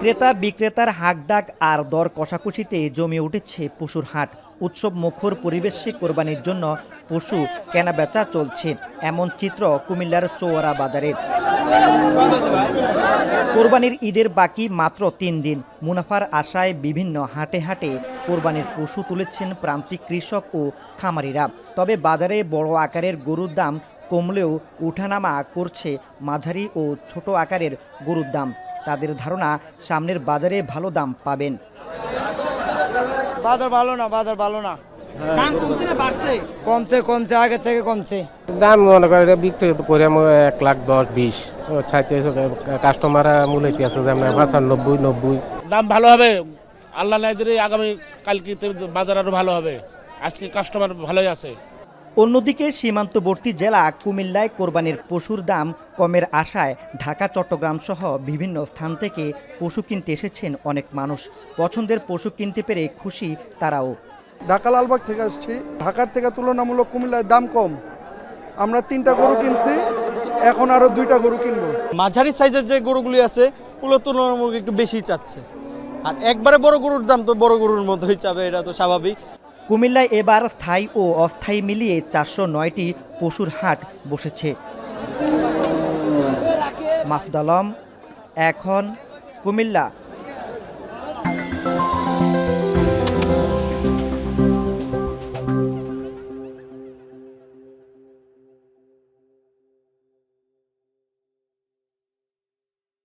ক্রেতা বিক্রেতার হাঁকডাক আর দর কষাকষিতে জমে উঠেছে পশুর হাট। উৎসব মুখর পরিবেশে কোরবানির জন্য পশু কেনাবেচা চলছে, এমন চিত্র কুমিল্লার চৌয়ারা বাজারে। কোরবানির ঈদের বাকি মাত্র ৩ দিন। মুনাফার আশায় বিভিন্ন হাটে হাটে কোরবানির পশু তুলেছেন প্রান্তিক কৃষক ও খামারিরা। তবে বাজারে বড় আকারের গরুর দাম কমলেও উঠানামা করছে মাঝারি ও ছোট আকারের গরুর দাম। তাদের ধারণা, সামনের বাজারে ভালো দাম পাবেন। বাজার ভালো না। দাম কমছে না বাড়ছে? কমছে আগের থেকে কমছে। দাম মনে করে বিক্রি করে 1,10,20 চাইতেছে, কাস্টমার মূল্য আছে যেমন 95-90। দাম ভালো হবে, আল্লাহ নাই দিলে আগামী কালকে বাজার আরো ভালো হবে। আজকে কাস্টমার ভালোই আছে। অন্যদিকে সীমান্তবর্তী জেলা কুমিল্লায় কোরবানির পশুর দাম কমের আশায় ঢাকা, চট্টগ্রাম সহ বিভিন্ন স্থান থেকে পশু কিনতে এসেছেন অনেক মানুষ। পছন্দের পশু কিনতে পেরে খুশি তারাও। ঢাকা লালবাগ থেকে আসছি। ঢাকার থেকে তুলনামূলক কুমিল্লায় দাম কম। আমরা 3টা গরু কিনছি, এখন আরো 2টা গরু কিনবো। মাঝারি সাইজের যে গরুগুলি আছে ওগুলো তুলনামূলক একটু বেশি চাচ্ছে, আর একবারে বড় গরুর দাম তো বড় গরুর মতোই চাবে, এটা তো স্বাভাবিক। কুমিল্লায় এবার স্থায়ী ও অস্থায়ী মিলিয়ে 409টি পশুর হাট বসেছে। মাসুদ আলম, এখন, কুমিল্লা।